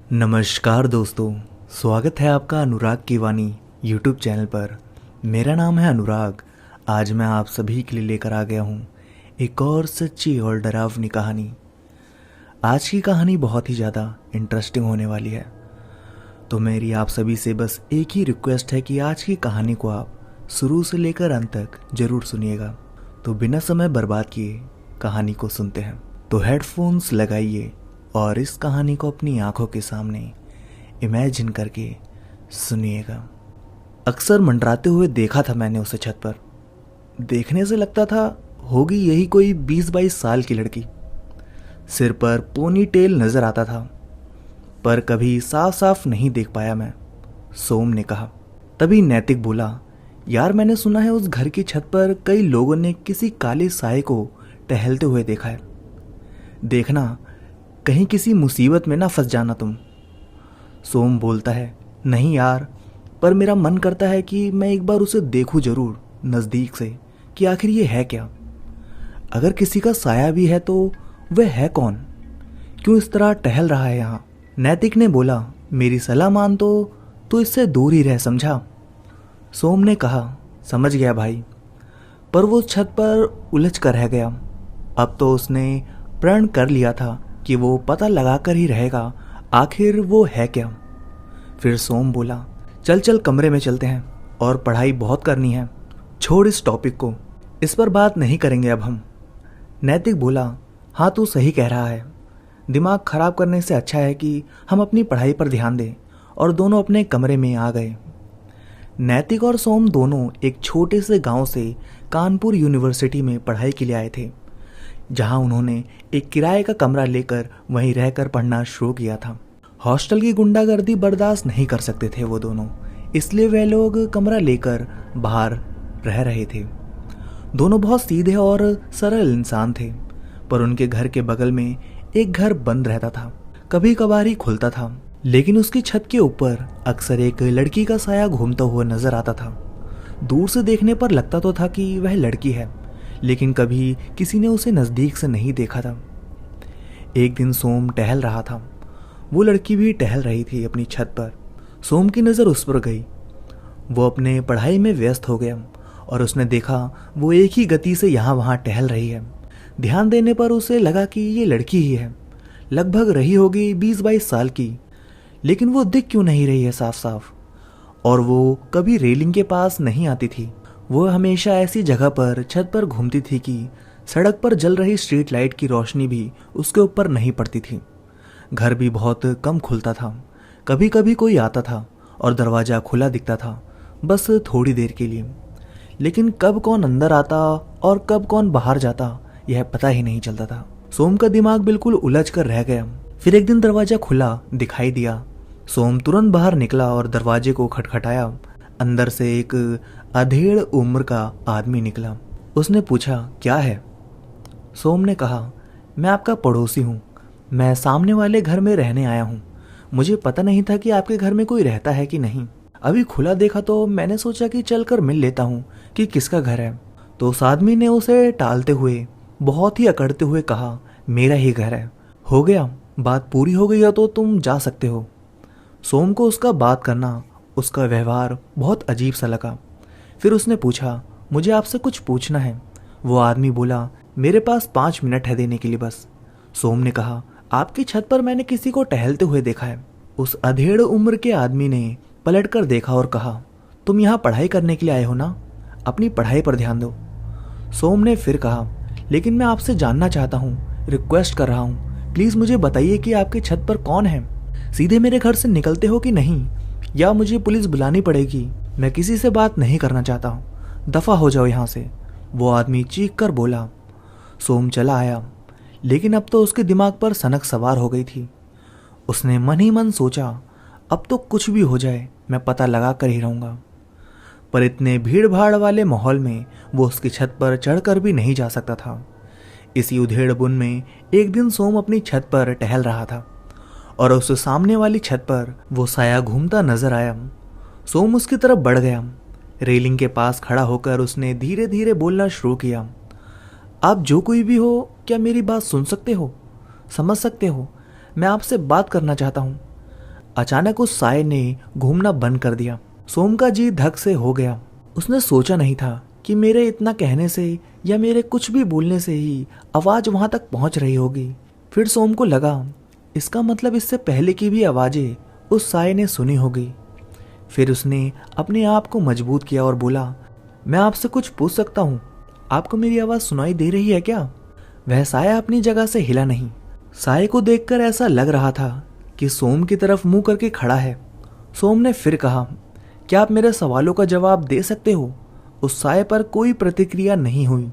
नमस्कार दोस्तों, स्वागत है आपका अनुराग की वाणी यूट्यूब चैनल पर। मेरा नाम है अनुराग। आज मैं आप सभी के लिए लेकर आ गया हूँ एक और सच्ची और डरावनी कहानी। आज की कहानी बहुत ही ज़्यादा इंटरेस्टिंग होने वाली है, तो मेरी आप सभी से बस एक ही रिक्वेस्ट है कि आज की कहानी को आप शुरू से लेकर अंत तक ज़रूर सुनिएगा। तो बिना समय बर्बाद किए कहानी को सुनते हैं। तो हेडफोन्स लगाइए और इस कहानी को अपनी आंखों के सामने इमेजिन करके सुनिएगा। अक्सर मंडराते हुए देखा था मैंने उसे छत पर। देखने से लगता था होगी यही कोई 20-22 साल की लड़की। सिर पर पोनी टेल नजर आता था, पर कभी साफ साफ नहीं देख पाया मैं। सोम ने कहा। तभी नैतिक बोला, यार मैंने सुना है उस घर की छत पर कई लोगों ने किसी काले साए को टहलते हुए देखा है। देखना कहीं किसी मुसीबत में ना फंस जाना तुम। सोम बोलता है, नहीं यार, पर मेरा मन करता है कि मैं एक बार उसे देखूं जरूर नज़दीक से कि आखिर ये है क्या। अगर किसी का साया भी है तो वह है कौन, क्यों इस तरह टहल रहा है यहाँ। नैतिक ने बोला, मेरी सलाह मान तो इससे दूर ही रह, समझा। सोम ने कहा, समझ गया भाई, पर वो छत पर उलझ कर रह गया। अब तो उसने प्रण कर लिया था कि वो पता लगा कर ही रहेगा आखिर वो है क्या। फिर सोम बोला, चल चल कमरे में चलते हैं और पढ़ाई बहुत करनी है। छोड़ इस टॉपिक को, इस पर बात नहीं करेंगे अब हम। नैतिक बोला, हाँ तू सही कह रहा है। दिमाग खराब करने से अच्छा है कि हम अपनी पढ़ाई पर ध्यान दें। और दोनों अपने कमरे में आ गए। नैतिक और सोम दोनों एक छोटे से गांव से कानपुर यूनिवर्सिटी में पढ़ाई के लिए आए थे, जहां उन्होंने एक किराए का कमरा लेकर वहीं रहकर पढ़ना शुरू किया था। हॉस्टल की गुंडागर्दी बर्दाश्त नहीं कर सकते थे वो दोनों, इसलिए वे लोग कमरा लेकर बाहर रह रहे थे। दोनों बहुत सीधे और सरल इंसान थे, पर उनके घर के बगल में एक घर बंद रहता था, कभी कभार ही खुलता था। लेकिन उसकी छत के ऊपर अक्सर एक लड़की का साया घूमता हुआ नजर आता था। दूर से देखने पर लगता तो था कि वह लड़की है, लेकिन कभी किसी ने उसे नज़दीक से नहीं देखा था। एक दिन सोम टहल रहा था, वो लड़की भी टहल रही थी अपनी छत पर। सोम की नज़र उस पर गई। वो अपने पढ़ाई में व्यस्त हो गया और उसने देखा वो एक ही गति से यहाँ वहाँ टहल रही है। ध्यान देने पर उसे लगा कि ये लड़की ही है, लगभग रही होगी 20-22 साल की, लेकिन वो दिख क्यों नहीं रही है साफ साफ। और वो कभी रेलिंग के पास नहीं आती थी। वो हमेशा ऐसी जगह पर छत पर घूमती थी कि सड़क पर जल रही स्ट्रीट लाइट की रोशनी भी उसके ऊपर नहीं पड़ती थी। घर भी बहुत कम खुलता था, कभी कभी कोई आता था और दरवाज़ा खुला दिखता था, बस थोड़ी देर के लिए। लेकिन कब कौन अंदर आता और कब कौन बाहर जाता यह पता ही नहीं चलता था। सोम का दिमाग बिल्कुल उलझ कर रह गया। फिर एक दिन दरवाज़ा खुला दिखाई दिया। सोम तुरंत बाहर निकला और दरवाजे को खटखटाया। अंदर से एक अधेड़ उम्र का आदमी निकला। उसने पूछा, क्या है? सोम ने कहा, मैं आपका पड़ोसी हूँ, मैं सामने वाले घर में रहने आया हूँ। मुझे पता नहीं था कि आपके घर में कोई रहता है कि नहीं। अभी खुला देखा तो मैंने सोचा कि चलकर मिल लेता हूँ कि किसका घर है। तो उस आदमी ने उसे टालते हुए बहुत ही अकड़ते हुए कहा, मेरा ही घर है। हो गया, बात पूरी हो गई है तो तुम जा सकते हो। सोम को उसका बात करना, उसका व्यवहार बहुत अजीब सा लगा। फिर उसने पूछा, मुझे आपसे कुछ पूछना है। वो आदमी बोला, मेरे पास 5 मिनट है देने के लिए बस। सोम ने कहा, आपकी छत पर मैंने किसी को टहलते हुए देखा है। उस अधेड़ उम्र के आदमी ने पलटकर देखा और कहा, तुम यहाँ पढ़ाई करने के लिए आए हो ना, अपनी पढ़ाई पर ध्यान दो। सोम ने फिर कहा, लेकिन मैं आपसे जानना चाहता हूँ, रिक्वेस्ट कर रहा हूँ, प्लीज़ मुझे बताइए कि आपकी छत पर कौन है। सीधे मेरे घर से निकलते हो कि नहीं, या मुझे पुलिस बुलानी पड़ेगी। मैं किसी से बात नहीं करना चाहता हूँ, दफ़ा हो जाओ यहाँ से। वो आदमी चीख कर बोला। सोम चला आया, लेकिन अब तो उसके दिमाग पर सनक सवार हो गई थी। उसने मन ही मन सोचा, अब तो कुछ भी हो जाए मैं पता लगा कर ही रहूँगा। पर इतने भीड़ भाड़ वाले माहौल में वो उसकी छत पर चढ़कर भी नहीं जा सकता था। इसी उधेड़ बुन में एक दिन सोम अपनी छत पर टहल रहा था और उस सामने वाली छत पर वो साया घूमता नजर आया। सोम उसकी तरफ बढ़ गया। रेलिंग के पास खड़ा होकर उसने धीरे धीरे बोलना शुरू किया, आप जो कोई भी हो, क्या मेरी बात सुन सकते हो, समझ सकते हो? मैं आपसे बात करना चाहता हूँ। अचानक उस साये ने घूमना बंद कर दिया। सोम का जी धक से हो गया। उसने सोचा नहीं था कि मेरे इतना कहने से या मेरे कुछ भी बोलने से ही आवाज वहां तक पहुंच रही होगी। फिर सोम को लगा इसका मतलब इससे पहले की भी आवाजें उस साये ने सुनी होगी। फिर उसने अपने आप को मजबूत किया और बोला, मैं आपसे कुछ पूछ सकता हूँ? आपको मेरी आवाज सुनाई दे रही है क्या? वह साया अपनी जगह से हिला नहीं। साये को देखकर ऐसा लग रहा था कि सोम की तरफ मुंह करके खड़ा है। सोम ने फिर कहा, क्या आप मेरे सवालों का जवाब दे सकते हो? उस साये पर कोई प्रतिक्रिया नहीं हुई।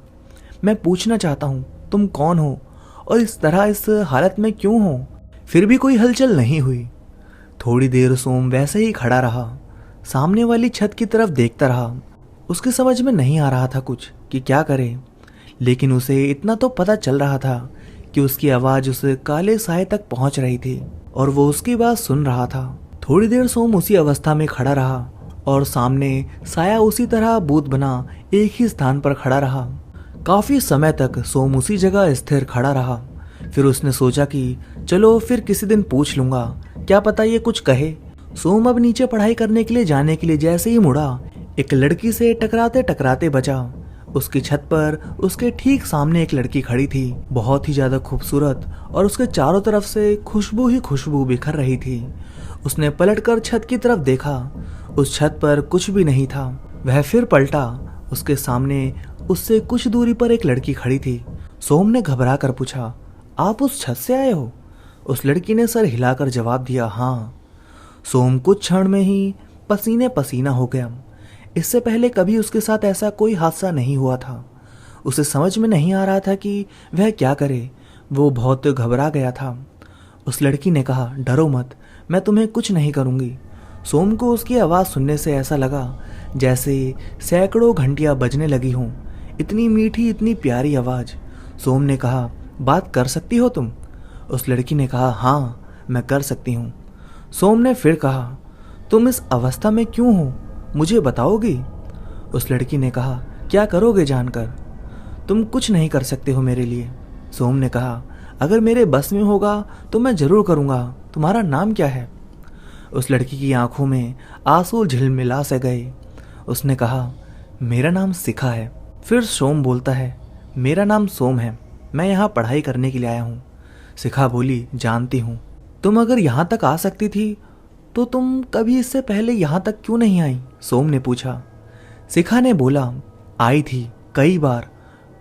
मैं पूछना चाहता हूँ, तुम कौन हो और इस तरह इस हालत में क्यों हो? फिर भी कोई हलचल नहीं हुई। थोड़ी देर सोम वैसे ही खड़ा रहा, सामने वाली छत की तरफ देखता रहा। उसकी समझ में नहीं आ रहा था कुछ कि क्या करे, लेकिन उसे इतना तो पता चल रहा था कि उसकी आवाज उस काले साये तक पहुंच रही थी और वो उसकी बात सुन रहा था। थोड़ी देर सोम उसी अवस्था में खड़ा रहा और सामने साया उसी तरह बूत बना एक ही स्थान पर खड़ा रहा। काफी समय तक सोम उसी जगह स्थिर खड़ा रहा। फिर उसने सोचा कि चलो फिर किसी दिन पूछ लूंगा, क्या पता ये कुछ कहे। सोम अब नीचे पढ़ाई करने के लिए जाने के लिए जैसे ही मुड़ा, एक लड़की से टकराते टकराते बचा। उसकी छत पर उसके ठीक सामने एक लड़की खड़ी थी, बहुत ही ज्यादा खूबसूरत, और उसके चारों तरफ से खुशबू ही खुशबू बिखर रही थी। उसने पलटकर छत की तरफ देखा। उस छत पर कुछ भी नहीं था। वह फिर पलटा। उसके सामने उससे कुछ दूरी पर एक लड़की खड़ी थी। सोम ने घबरा कर पूछा, आप उस छत से आए हो? उस लड़की ने सर हिलाकर जवाब दिया, हाँ। सोम कुछ क्षण में ही पसीने पसीना हो गया। इससे पहले कभी उसके साथ ऐसा कोई हादसा नहीं हुआ था। उसे समझ में नहीं आ रहा था कि वह क्या करे। वो बहुत घबरा गया था। उस लड़की ने कहा, डरो मत, मैं तुम्हें कुछ नहीं करूंगी। सोम को उसकी आवाज़ सुनने से ऐसा लगा जैसे सैकड़ों घंटियां बजने लगी हों। इतनी मीठी, इतनी प्यारी आवाज़। सोम ने कहा, बात कर सकती हो तुम? उस लड़की ने कहा, हाँ, मैं कर सकती हूँ। सोम ने फिर कहा, तुम इस अवस्था में क्यों हो, मुझे बताओगी? उस लड़की ने कहा, क्या करोगे जानकर? तुम कुछ नहीं कर सकते हो मेरे लिए। सोम ने कहा, अगर मेरे बस में होगा तो मैं जरूर करूँगा। तुम्हारा नाम क्या है? उस लड़की की आंखों में आंसू झिलमिला से गए। उसने कहा, मेरा नाम शिखा है। फिर सोम बोलता है, मेरा नाम सोम है, मैं यहाँ पढ़ाई करने के लिए आया हूँ। शिखा बोली, जानती हूँ। तुम अगर यहाँ तक आ सकती थी तो तुम कभी इससे पहले यहाँ तक क्यों नहीं आई? सोम ने पूछा। शिखा ने बोला, आई थी कई बार,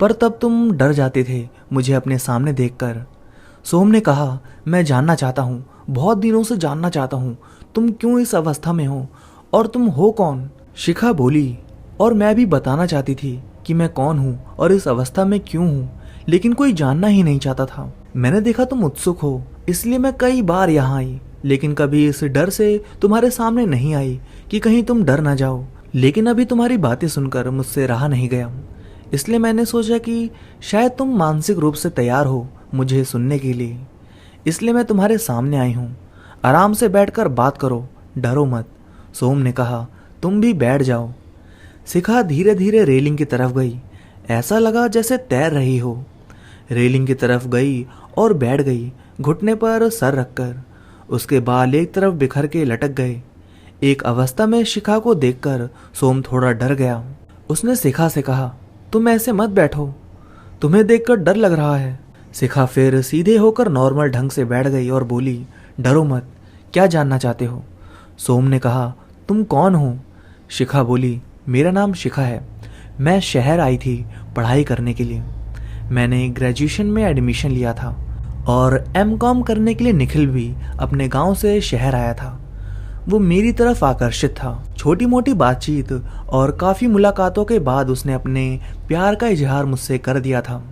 पर तब तुम डर जाते थे मुझे अपने सामने देखकर। सोम ने कहा, मैं जानना चाहता हूँ, बहुत दिनों से जानना चाहता हूँ, तुम क्यों इस अवस्था में हो और तुम हो कौन? शिखा बोली, और मैं भी बताना चाहती थी कि मैं कौन हूँ और इस अवस्था में क्यों हूँ, लेकिन कोई जानना ही नहीं चाहता था। मैंने देखा तुम उत्सुक हो, इसलिए मैं कई बार यहाँ आई, लेकिन कभी इस डर से तुम्हारे सामने नहीं आई कि कहीं तुम डर ना जाओ। लेकिन अभी तुम्हारी बातें सुनकर मुझसे रहा नहीं गया, इसलिए मैंने सोचा कि शायद तुम मानसिक रूप से तैयार हो मुझे सुनने के लिए, इसलिए मैं तुम्हारे सामने आई हूँ। आराम से बैठकर बात करो, डरो मत। सोम ने कहा, तुम भी बैठ जाओ। शिखा धीरे धीरे रेलिंग की तरफ गई। ऐसा लगा जैसे तैर रही हो। रेलिंग की तरफ गई और बैठ गई, घुटने पर सर रखकर। उसके बाल एक तरफ बिखर के लटक गए। एक अवस्था में शिखा को देखकर सोम थोड़ा डर गया। उसने शिखा से कहा, तुम ऐसे मत बैठो, तुम्हें देखकर डर लग रहा है। शिखा फिर सीधे होकर नॉर्मल ढंग से बैठ गई और बोली, डरो मत, क्या जानना चाहते हो? सोम ने कहा, तुम कौन हो? शिखा बोली, मेरा नाम शिखा है, मैं शहर आई थी पढ़ाई करने के लिए। मैंने ग्रेजुएशन में एडमिशन लिया था और एमकॉम करने के लिए निखिल भी अपने गांव से शहर आया था। वो मेरी तरफ आकर्षित था। छोटी मोटी बातचीत और काफ़ी मुलाकातों के बाद उसने अपने प्यार का इजहार मुझसे कर दिया था।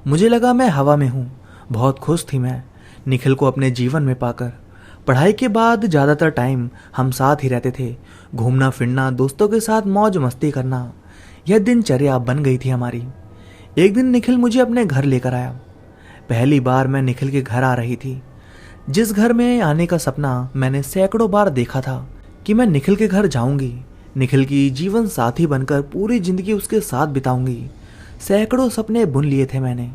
मुझे लगा मैं हवा में हूँ। बहुत खुश थी मैं निखिल को अपने जीवन में पाकर। पढ़ाई के बाद ज़्यादातर टाइम हम साथ ही रहते थे। घूमना फिरना, दोस्तों के साथ मौज मस्ती करना, यह दिनचर्या बन गई थी हमारी। एक दिन निखिल मुझे अपने घर लेकर आया। पहली बार मैं निखिल के घर आ रही थी। जिस घर में आने का सपना मैंने सैकड़ों बार देखा था कि मैं निखिल के घर जाऊंगी, निखिल की जीवन साथी बनकर पूरी जिंदगी उसके साथ बिताऊंगी। सैकड़ों सपने बुन लिए थे मैंने।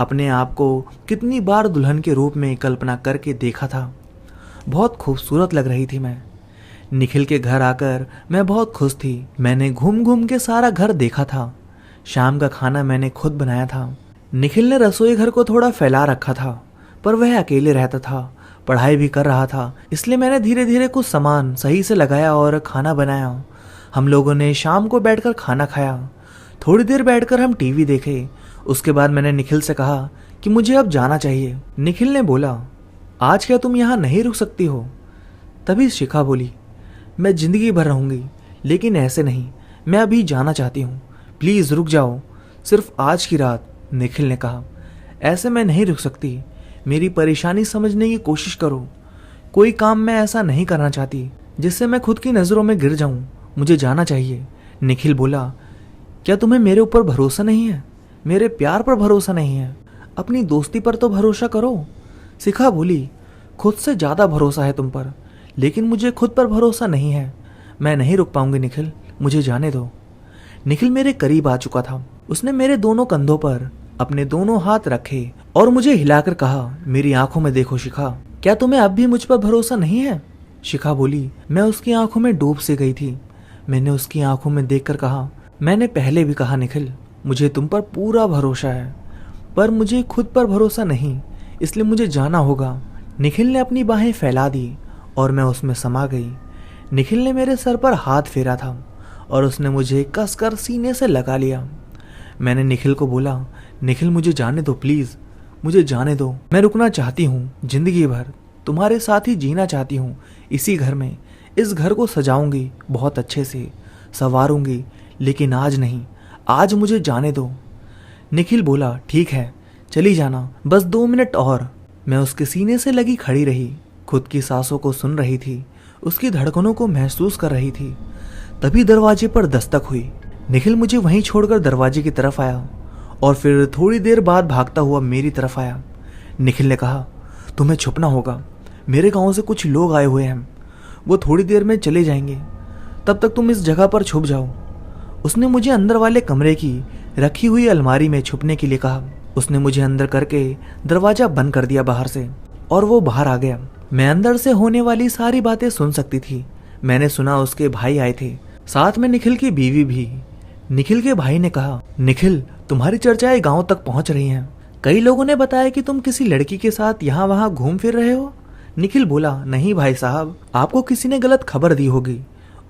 अपने आप को कितनी बार दुल्हन के रूप में कल्पना करके देखा था। बहुत खूबसूरत लग रही थी मैं। निखिल के घर आकर मैं बहुत खुश थी। मैंने घूम घूम के सारा घर देखा था। शाम का खाना मैंने खुद बनाया था। निखिल ने रसोई घर को थोड़ा फैला रखा था, पर वह अकेले रहता था, पढ़ाई भी कर रहा था, इसलिए मैंने धीरे धीरे कुछ सामान सही से लगाया और खाना बनाया। हम लोगों ने शाम को बैठकर खाना खाया। थोड़ी देर बैठकर हम टीवी देखे। उसके बाद मैंने निखिल से कहा कि मुझे अब जाना चाहिए। निखिल ने बोला, आज क्या तुम यहाँ नहीं रुक सकती हो? तभी शिखा बोली, मैं जिंदगी भर रहूंगी, लेकिन ऐसे नहीं, मैं अभी जाना चाहती हूँ, प्लीज रुक जाओ, सिर्फ आज की रात। निखिल ने कहा, ऐसे मैं नहीं रुक सकती, मेरी परेशानी समझने की कोशिश करो। कोई काम मैं ऐसा नहीं करना चाहती जिससे मैं खुद की नज़रों में गिर जाऊं, मुझे जाना चाहिए। निखिल बोला, क्या तुम्हें मेरे ऊपर भरोसा नहीं है? मेरे प्यार पर भरोसा नहीं है? अपनी दोस्ती पर तो भरोसा करो। शिखा बोली, खुद से ज़्यादा भरोसा है तुम पर, लेकिन मुझे खुद पर भरोसा नहीं है। मैं नहीं रुक पाऊंगी निखिल, मुझे जाने दो। निखिल मेरे करीब आ चुका था। उसने मेरे दोनों कंधों पर अपने दोनों हाथ रखे और मुझे हिलाकर कहा, मेरी आंखों में देखो शिखा, क्या तुम्हें अब भी मुझ पर भरोसा नहीं है? शिखा बोली। मैं उसकी आंखों में डूब से गई थी। मैंने उसकी आंखों में देखकर कहा, मैंने पहले भी कहा निखिल, मुझे तुम पर पूरा भरोसा है, पर मुझे खुद पर भरोसा नहीं, इसलिए मुझे जाना होगा। निखिल ने अपनी बाहें फैला दी और मैं उसमें समा गई। निखिल ने मेरे सर पर हाथ फेरा था और उसने मुझे कसकर सीने से लगा लिया। मैंने निखिल को बोला, निखिल मुझे जाने दो प्लीज, मुझे जाने दो। मैं रुकना चाहती हूँ, जिंदगी भर तुम्हारे साथ ही जीना चाहती हूँ, इसी घर में। इस घर को सजाऊंगी, बहुत अच्छे से संवारूंगी, लेकिन आज नहीं, आज मुझे जाने दो। निखिल बोला, ठीक है, चली जाना, बस 2 मिनट और। मैं उसके सीने से लगी खड़ी रही, खुद की सांसों को सुन रही थी, उसकी धड़कनों को महसूस कर रही थी। तभी दरवाजे पर दस्तक हुई। निखिल मुझे वहीं छोड़कर दरवाजे की तरफ आया और फिर थोड़ी देर बाद भागता हुआ मेरी तरफ आया। निखिल ने कहा, तुम्हें छुपना होगा, मेरे गांव से कुछ लोग आए हुए हैं, वो थोड़ी देर में चले जाएंगे, तब तक तुम इस जगह पर छुप जाओ। उसने मुझे अंदर वाले कमरे की रखी हुई अलमारी में छुपने के लिए कहा। उसने मुझे अंदर करके दरवाजा बंद कर दिया बाहर से और वो बाहर आ गया। मैं अंदर से होने वाली सारी बातें सुन सकती थी। मैंने सुना उसके भाई आए थे, साथ में निखिल की बीवी भी। निखिल के भाई ने कहा, निखिल तुम्हारी चर्चाएं गांव तक पहुंच रही हैं। कई लोगों ने बताया कि तुम किसी लड़की के साथ यहाँ वहाँ घूम फिर रहे हो। निखिल बोला, नहीं भाई साहब, आपको किसी ने गलत खबर दी होगी।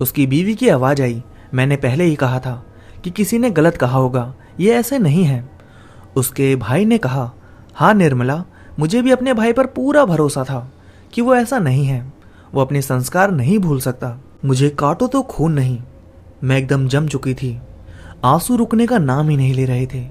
उसकी बीवी की आवाज आई, मैंने पहले ही कहा था कि किसी ने गलत कहा होगा, ये ऐसे नहीं है। उसके भाई ने कहा, हाँ निर्मला, मुझे भी अपने भाई पर पूरा भरोसा था कि वो ऐसा नहीं है, वो अपने संस्कार नहीं भूल सकता। मुझे काटो तो खून नहीं। मैं एकदम जम चुकी थी, आंसू रुकने का नाम ही नहीं ले रहे थे।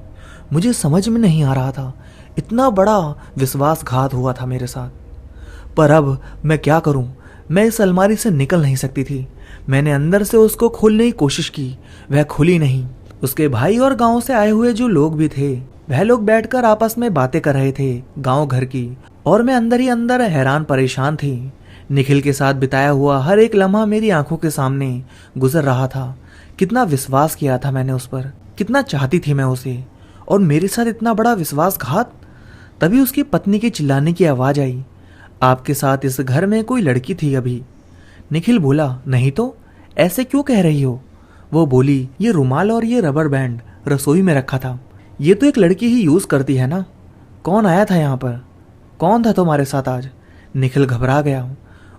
मुझे समझ में नहीं आ रहा था, इतना बड़ा विश्वासघात हुआ था मेरे साथ। पर अब मैं क्या करूं? मैं इस अलमारी से निकल नहीं सकती थी। मैंने अंदर से उसको खोलने की कोशिश की, वह खुली नहीं। उसके भाई और गांव से आए हुए जो लोग भी थे, वह लोग बैठकर आपस में बातें कर रहे थे गांव घर की, और मैं अंदर ही अंदर हैरान परेशान थी। निखिल के साथ बिताया हुआ हर एक लम्हा मेरी आंखों के सामने गुजर रहा था। कितना विश्वास किया था मैंने उस पर, कितना चाहती थी मैं उसे, और मेरे साथ इतना बड़ा विश्वासघात। तभी उसकी पत्नी के चिल्लाने की आवाज आई, आपके साथ इस घर में कोई लड़की थी अभी। निखिल बोला, नहीं तो, ऐसे क्यों कह रही हो? वो बोली, ये रुमाल और ये रबर बैंड रसोई में रखा था, ये तो एक लड़की ही यूज करती है ना। कौन आया था यहाँ पर? कौन था तुम्हारे साथ आज? निखिल घबरा गया।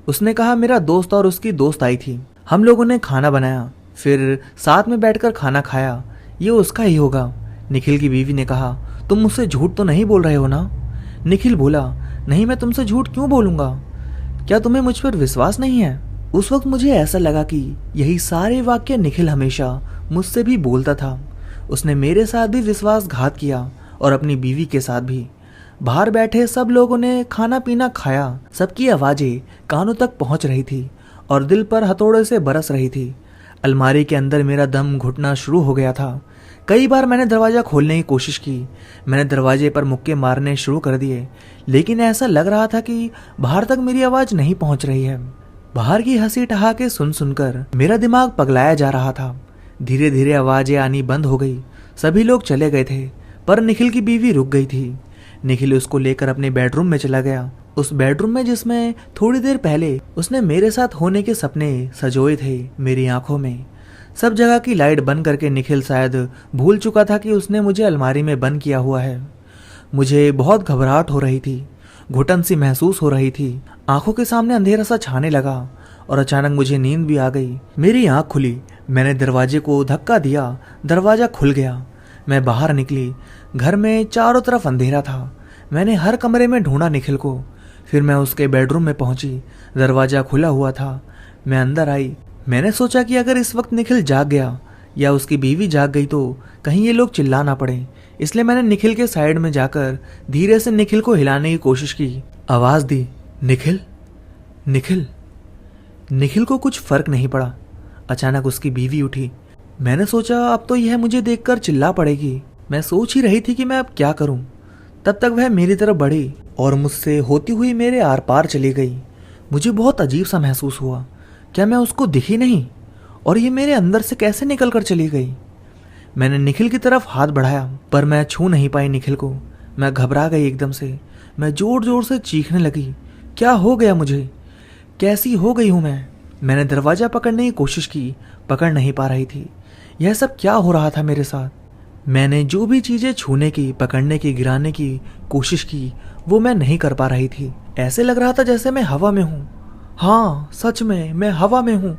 उसने कहा, मेरा दोस्त और उसकी दोस्त आई थी, हम लोगों ने खाना बनाया, फिर साथ में बैठकर खाना खाया, ये उसका ही होगा। निखिल की बीवी ने कहा, तुम मुझसे झूठ तो नहीं बोल रहे हो ना? निखिल बोला, नहीं, मैं तुमसे झूठ क्यों बोलूंगा? क्या तुम्हें मुझ पर विश्वास नहीं है? उस वक्त मुझे ऐसा लगा कि यही सारे वाक्य निखिल हमेशा मुझसे भी बोलता था। उसने मेरे साथ भी विश्वासघात किया और अपनी बीवी के साथ भी। बाहर बैठे सब लोगों ने खाना पीना खाया, सबकी आवाजें कानों तक पहुंच रही थी और दिल पर हथौड़े से बरस रही थी। अलमारी के अंदर मेरा दम घुटना शुरू हो गया था। कई बार मैंने दरवाजा खोलने की कोशिश की, मैंने दरवाजे पर मुक्के मारने शुरू कर दिए, लेकिन ऐसा लग रहा था कि बाहर तक मेरी आवाज नहीं पहुंच रही है। बाहर की हंसी ठहाके सुन सुनकर मेरा दिमाग पगलाया जा रहा था। धीरे धीरे आवाजें आनी बंद हो गई, सभी लोग चले गए थे, पर निखिल की बीवी रुक गई थी। निखिल उसको लेकर अपने बेडरूम में चला गया उस बेडरूम में जिसमें थोड़ी देर पहले उसने मेरे साथ होने के सपने सजोए थे मेरी आंखों में। सब जगह की लाइट बंद करके निखिल शायद भूल चुका था कि उसने मुझे अलमारी में बंद किया हुआ है। मुझे बहुत घबराहट हो रही थी, घुटन सी महसूस हो रही थी, आंखों के सामने अंधेरा सा छाने लगा और अचानक मुझे नींद भी आ गई। मेरी आंख खुली, मैंने दरवाजे को धक्का दिया, दरवाजा खुल गया। मैं बाहर निकली, घर में चारों तरफ अंधेरा था। मैंने हर कमरे में ढूंढा निखिल को, फिर मैं उसके बेडरूम में पहुंची। दरवाजा खुला हुआ था। मैं अंदर आई। मैंने सोचा कि अगर इस वक्त निखिल जाग गया या उसकी बीवी जाग गई तो कहीं ये लोग चिल्ला ना पड़े, इसलिए मैंने निखिल के साइड में जाकर धीरे से निखिल को हिलाने की कोशिश की। आवाज दी, निखिल निखिल। निखिल को कुछ फर्क नहीं पड़ा। अचानक उसकी बीवी उठी। मैंने सोचा अब तो यह मुझे देखकर चिल्ला पड़ेगी। मैं सोच ही रही थी कि मैं अब क्या करूं। तब तक वह मेरी तरफ बढ़ी और मुझसे होती हुई मेरे आर पार चली गई। मुझे बहुत अजीब सा महसूस हुआ। क्या मैं उसको दिखी नहीं? और ये मेरे अंदर से कैसे निकल कर चली गई? मैंने निखिल की तरफ हाथ बढ़ाया पर मैं छू नहीं पाई निखिल को। मैं घबरा गई एकदम से। मैं जोर जोर से चीखने लगी। क्या हो गया मुझे? कैसी हो गई हूं मैं? मैंने दरवाजा पकड़ने की कोशिश की, पकड़ नहीं पा रही थी। यह सब क्या हो रहा था मेरे साथ? मैंने जो भी चीजें छूने की, पकड़ने की, गिराने की कोशिश की वो मैं नहीं कर पा रही थी। ऐसे लग रहा था जैसे मैं हवा में हूं। हाँ, सच में मैं हवा में हूं।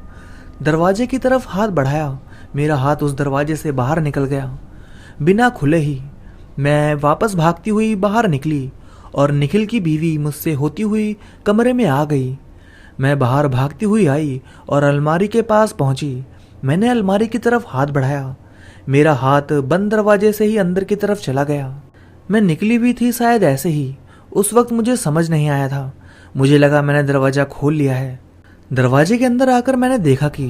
दरवाजे की तरफ हाथ बढ़ाया, मेरा हाथ उस दरवाजे से बाहर निकल गया बिना खुले ही। मैं वापस भागती हुई बाहर निकली और निखिल की बीवी मुझसे होती हुई कमरे में आ गई। मैं बाहर भागती हुई आई और अलमारी के पास पहुंची। मैंने अलमारी की तरफ हाथ बढ़ाया। मेरा हाथ बंद दरवाजे से ही अंदर की तरफ चला गया। मैं निकली भी थी शायद ऐसे ही। उस वक्त मुझे समझ नहीं आया था। मुझे लगा मैंने दरवाजा खोल लिया है। दरवाजे के अंदर आकर मैंने देखा कि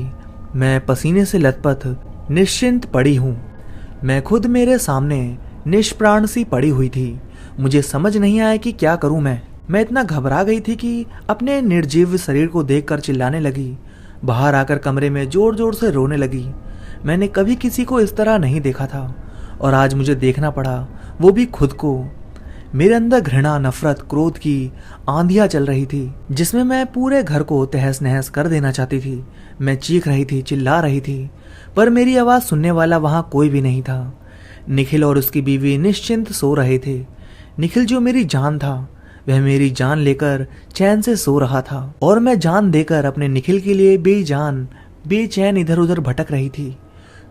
मैं पसीने से लथपथ निश्चिंत पड़ी हूँ। मैं खुद मेरे सामने निष्प्राण सी पड़ी हुई थी। मुझे समझ नहीं आया कि क्या करूं मैं इतना घबरा गई थी कि अपने निर्जीव शरीर को देखकर चिल्लाने लगी। बाहर आकर कमरे में जोर जोर से रोने लगी। मैंने कभी किसी को इस तरह नहीं देखा था और आज मुझे देखना पड़ा, वो भी खुद को। मेरे अंदर घृणा, नफरत, क्रोध की आंधियां चल रही थी जिसमें मैं पूरे घर को तहस नहस कर देना चाहती थी। मैं चीख रही थी, चिल्ला रही थी, पर मेरी आवाज सुनने वाला वहां कोई भी नहीं था। निखिल और उसकी बीवी निश्चिंत सो रहे थे। निखिल जो मेरी जान था वह मेरी जान लेकर चैन से सो रहा था और मैं जान देकर अपने निखिल के लिए बेचैन इधर उधर भटक रही थी।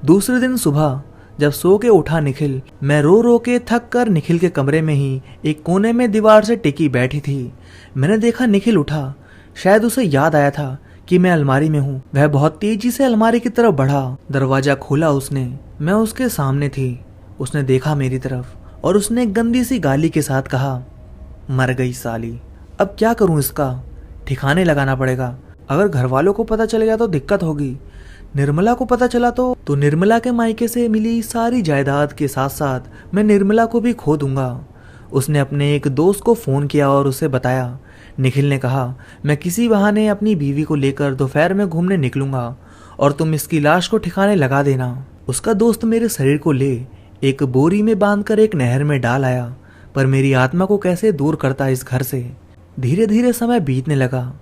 दूसरे दिन सुबह जब सो के उठा निखिल, मैं रो रो के थक कर निखिल के कमरे में ही एक कोने में दीवार से टिकी बैठी थी। मैंने देखा निखिल उठा। शायद उसे याद आया था कि मैं अलमारी में हूँ। वह बहुत तेजी से अलमारी की तरफ बढ़ा। दरवाजा खोला उसने। मैं उसके सामने थी। उसने देखा मेरी तरफ और उसने गंदी सी गाली के साथ कहा, मर गई साली। अब क्या करूं, इसका ठिकाने लगाना पड़ेगा। अगर घर वालों को पता चल गया तो दिक्कत होगी। निर्मला को पता चला तो निर्मला के मायके से मिली सारी जायदाद के साथ साथ मैं निर्मला को भी खो दूंगा। उसने अपने एक दोस्त को फोन किया और उसे बताया। निखिल ने कहा, मैं किसी बहाने अपनी बीवी को लेकर दोपहर में घूमने निकलूंगा और तुम इसकी लाश को ठिकाने लगा देना। उसका दोस्त मेरे शरीर को ले एक बोरी में बांधकर एक नहर में डाल आया, पर मेरी आत्मा को कैसे दूर करता इस घर से। धीरे धीरे समय बीतने लगा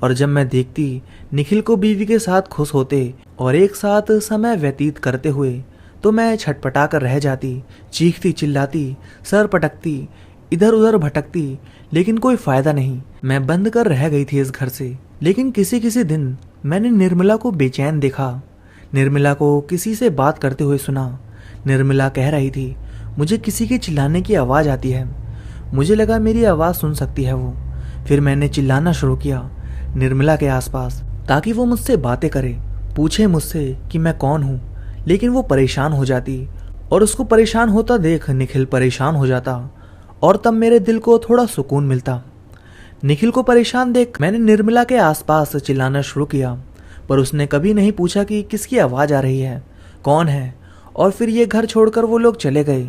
और जब मैं देखती निखिल को बीवी के साथ खुश होते और एक साथ समय व्यतीत करते हुए तो मैं छटपटा कर रह जाती, चीखती चिल्लाती, सर पटकती, इधर उधर भटकती, लेकिन कोई फायदा नहीं। मैं बंद कर रह गई थी इस घर से। लेकिन किसी किसी दिन मैंने निर्मला को बेचैन देखा, निर्मला को किसी से बात करते हुए सुना। निर्मला कह रही थी, मुझे किसी के चिल्लाने की आवाज आती है। मुझे लगा मेरी आवाज सुन सकती है वो। फिर मैंने चिल्लाना शुरू किया निर्मला के आसपास ताकि वो मुझसे बातें करे, पूछे मुझसे कि मैं कौन हूँ। लेकिन वो परेशान हो जाती और उसको परेशान होता देख निखिल परेशान हो जाता और तब मेरे दिल को थोड़ा सुकून मिलता। निखिल को परेशान देख मैंने निर्मला के आसपास चिल्लाना शुरू किया, पर उसने कभी नहीं पूछा कि किसकी आवाज आ रही है, कौन है। और फिर ये घर छोड़कर वो लोग चले गए।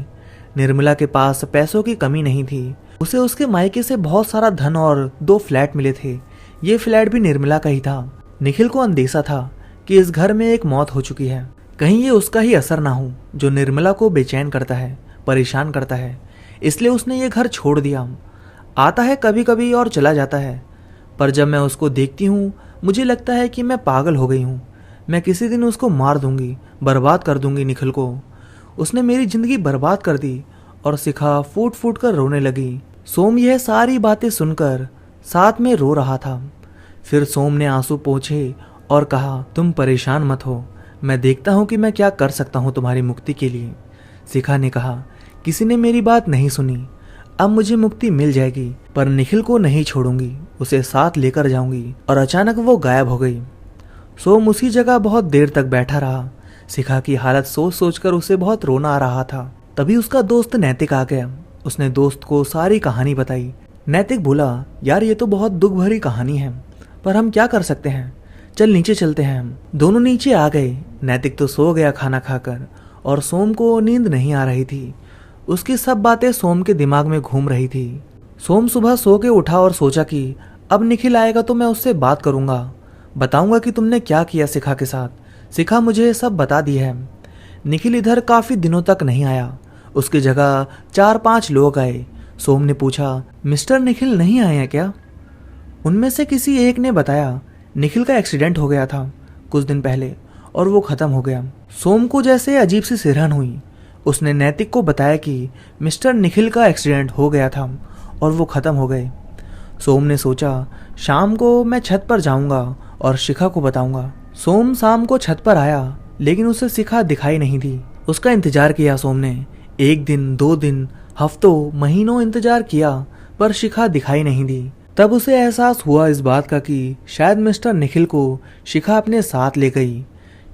निर्मला के पास पैसों की कमी नहीं थी। उसे उसके मायके से बहुत सारा धन और 2 फ्लैट मिले थे। ये फ्लैट भी निर्मला का ही था। निखिल को अंदेशा था कि इस घर में एक मौत हो चुकी है, कहीं ये उसका ही असर ना हो जो निर्मला को बेचैन करता है, परेशान करता है। इसलिए उसने ये घर छोड़ दिया। आता है कभी कभी और चला जाता है, पर जब मैं उसको देखती हूँ मुझे लगता है कि मैं पागल हो गई हूँ। मैं किसी दिन उसको मार दूंगी, बर्बाद कर दूंगी निखिल को। उसने मेरी जिंदगी बर्बाद कर दी। और शिखा फूट फूट कर रोने लगी। सोम यह सारी बातें सुनकर साथ में रो रहा था। फिर सोम ने आंसू पोंछे और कहा, तुम परेशान मत हो, मैं देखता हूँ कि मैं क्या कर सकता हूँ तुम्हारी मुक्ति के लिए। शिखा ने कहा, किसी ने मेरी बात नहीं सुनी, अब मुझे मुक्ति मिल जाएगी, पर निखिल को नहीं छोड़ूंगी, उसे साथ लेकर जाऊंगी। और अचानक वो गायब हो गई। सोम उसी जगह बहुत देर तक बैठा रहा। शिखा की हालत सोच सोचकर उसे बहुत रोना आ रहा था। तभी उसका दोस्त नैतिक आ गया। उसने दोस्त को सारी कहानी बताई। नैतिक बोला, यार ये तो बहुत दुख भरी कहानी है, पर हम क्या कर सकते हैं, चल नीचे चलते हैं। हम दोनों नीचे आ गए। नैतिक तो सो गया खाना खाकर, और सोम को नींद नहीं आ रही थी। उसकी सब बातें सोम के दिमाग में घूम रही थी। सोम सुबह सो के उठा और सोचा कि अब निखिल आएगा तो मैं उससे बात करूंगा, बताऊंगा कि तुमने क्या किया शिखा के साथ। शिखा मुझे सब बता दी है। निखिल इधर काफी दिनों तक नहीं आया, उसकी जगह 4-5 लोग आए। सोम ने पूछा, मिस्टर निखिल नहीं आए हैं क्या? उनमें से किसी एक ने बताया, निखिल का एक्सीडेंट हो गया था कुछ दिन पहले और वो खत्म हो गया। सोम को जैसे अजीब सी सिरहन हुई। उसने नैतिक को बताया कि मिस्टर निखिल का एक्सीडेंट हो गया था और वो खत्म हो गए। सोम ने सोचा, शाम को मैं छत पर जाऊंगा और शिखा को बताऊंगा। सोम शाम को छत पर आया, लेकिन उसे शिखा दिखाई नहीं दी। उसका इंतजार किया सोम ने। 1 दिन, 2 दिन, हफ्तों, महीनों इंतजार किया, पर शिखा दिखाई नहीं दी। तब उसे एहसास हुआ इस बात का कि शायद मिस्टर निखिल को शिखा अपने साथ ले गई।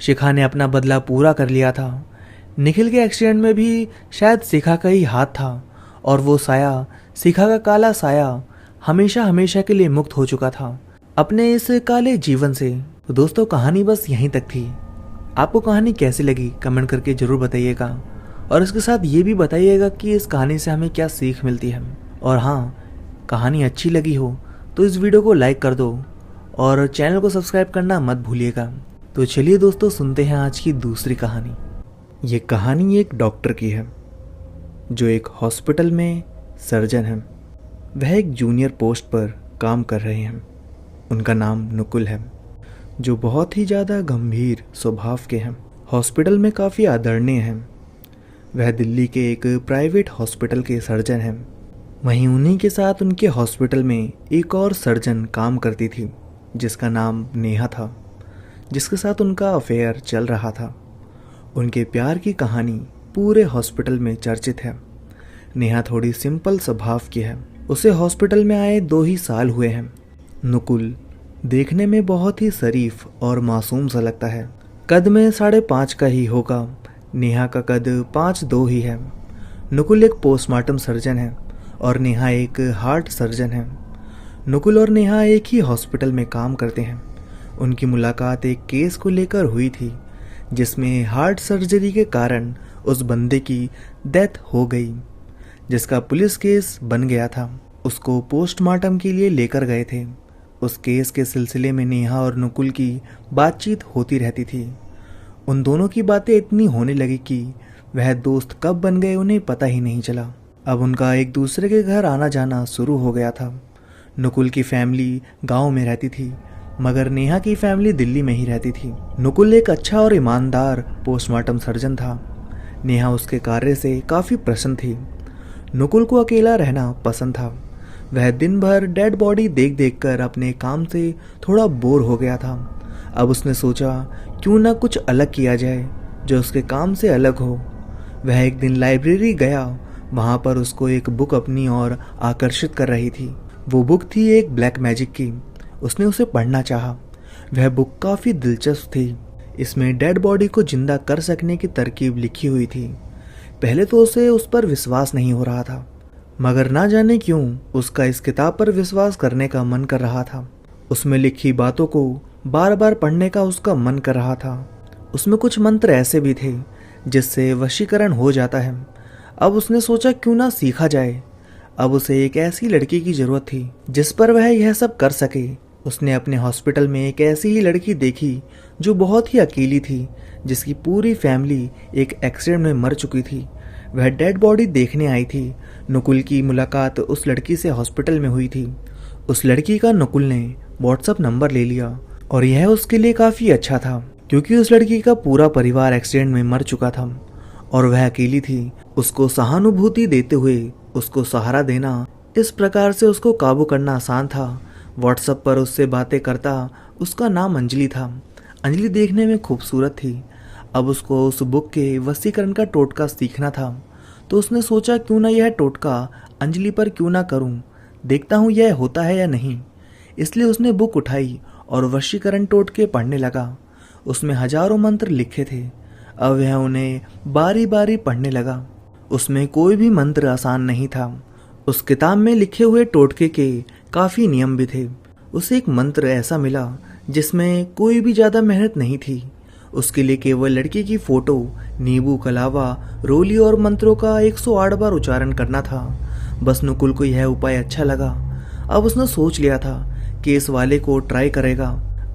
शिखा ने अपना बदला पूरा कर लिया था। निखिल के एक्सीडेंट में भी शायद शिखा का ही हाथ था, और वो साया, शिखा का काला साया, हमेशा हमेशा के लिए मुक्त हो चुका था अपने इस काले जीवन से। तो दोस्तों, कहानी बस यहीं तक थी। आपको कहानी कैसी लगी कमेंट करके जरूर बताइएगा, और इसके साथ ये भी बताइएगा कि इस कहानी से हमें क्या सीख मिलती है। और हाँ, कहानी अच्छी लगी हो तो इस वीडियो को लाइक कर दो और चैनल को सब्सक्राइब करना मत भूलिएगा। तो चलिए दोस्तों, सुनते हैं आज की दूसरी कहानी। ये कहानी एक डॉक्टर की है जो एक हॉस्पिटल में सर्जन हैं। वह एक जूनियर पोस्ट पर काम कर रहे हैं। उनका नाम नुकुल है, जो बहुत ही ज़्यादा गंभीर स्वभाव के हैं। हॉस्पिटल में काफ़ी आदरणीय हैं। वह दिल्ली के एक प्राइवेट हॉस्पिटल के सर्जन हैं। वहीं उन्हीं के साथ उनके हॉस्पिटल में एक और सर्जन काम करती थी, जिसका नाम नेहा था, जिसके साथ उनका अफेयर चल रहा था। उनके प्यार की कहानी पूरे हॉस्पिटल में चर्चित है। नेहा थोड़ी सिंपल स्वभाव की है। उसे हॉस्पिटल में आए 2 ही साल हुए हैं। नुकुल देखने में बहुत ही शरीफ और मासूम सा लगता है। कद में 5.5 का ही होगा। नेहा का कद 5'2" ही है। नुकुल एक पोस्टमार्टम सर्जन है और नेहा एक हार्ट सर्जन है। नुकुल और नेहा एक ही हॉस्पिटल में काम करते हैं। उनकी मुलाकात एक केस को लेकर हुई थी, जिसमें हार्ट सर्जरी के कारण उस बंदे की डेथ हो गई, जिसका पुलिस केस बन गया था। उसको पोस्टमार्टम के लिए लेकर गए थे। उस केस के सिलसिले में नेहा और नुकुल की बातचीत होती रहती थी। उन दोनों की बातें इतनी होने लगी कि वह दोस्त कब बन गए उन्हें पता ही नहीं चला। अब उनका एक दूसरे के घर आना जाना शुरू हो गया था। नुकुल की फैमिली गांव में रहती थी, मगर नेहा की फैमिली दिल्ली में ही रहती थी। नुकुल एक अच्छा और ईमानदार पोस्टमार्टम सर्जन था। नेहा उसके कार्य से काफ़ी प्रसन्न थी। नुकुल को अकेला रहना पसंद था। वह दिन भर डेड बॉडी देख देख कर अपने काम से थोड़ा बोर हो गया था। अब उसने सोचा, क्यों ना कुछ अलग किया जाए जो उसके काम से अलग हो। वह एक दिन लाइब्रेरी गया। वहाँ पर उसको एक बुक अपनी ओर आकर्षित कर रही थी। वो बुक थी एक ब्लैक मैजिक की। उसने उसे पढ़ना चाहा। वह बुक काफ़ी दिलचस्प थी। इसमें डेड बॉडी को जिंदा कर सकने की तरकीब लिखी हुई थी। पहले तो उसे उस पर विश्वास नहीं हो रहा था, मगर ना जाने क्यों उसका इस किताब पर विश्वास करने का मन कर रहा था। उसमें लिखी बातों को बार बार पढ़ने का उसका मन कर रहा था। उसमें कुछ मंत्र ऐसे भी थे जिससे वशीकरण हो जाता है। अब उसने सोचा, क्यों ना सीखा जाए। अब उसे एक ऐसी लड़की की जरूरत थी जिस पर वह यह सब कर सके। उसने अपने हॉस्पिटल में एक ऐसी ही लड़की देखी जो बहुत ही अकेली थी, जिसकी पूरी फैमिली एक एक्सीडेंट में मर चुकी थी। वह डेड बॉडी देखने आई थी। नकुल की मुलाकात उस लड़की से हॉस्पिटल में हुई थी। उस लड़की का नकुल ने व्हाट्सएप नंबर ले लिया और यह उसके लिए काफ़ी अच्छा था, क्योंकि उस लड़की का पूरा परिवार एक्सीडेंट में मर चुका था और वह अकेली थी। उसको सहानुभूति देते हुए उसको सहारा देना, इस प्रकार से उसको काबू करना आसान था। व्हाट्सएप पर उससे बातें करता। उसका नाम अंजलि था। अंजलि देखने में खूबसूरत थी। अब उसको उस बुक के वशीकरण का टोटका सीखना था, तो उसने सोचा क्यों ना यह टोटका अंजलि पर क्यों ना करूं, देखता हूं यह होता है या नहीं। इसलिए उसने बुक उठाई और वशीकरण टोटके पढ़ने लगा। उसमें हजारों मंत्र लिखे थे। अब वह उन्हें बारी बारी पढ़ने लगा। उसमें कोई भी मंत्र आसान नहीं था। उस किताब में लिखे हुए टोटके के काफ़ी नियम भी थे। उसे एक मंत्र ऐसा मिला जिसमें कोई भी ज़्यादा मेहनत नहीं थी। उसके लिए केवल लड़की की फोटो, नींबू के अलावा रोली और मंत्रों का 108 बार उच्चारण करना था। बस नकुल को यह उपाय अच्छा लगा। अब उसने सोच लिया था कि इस वाले को ट्राई करेगा।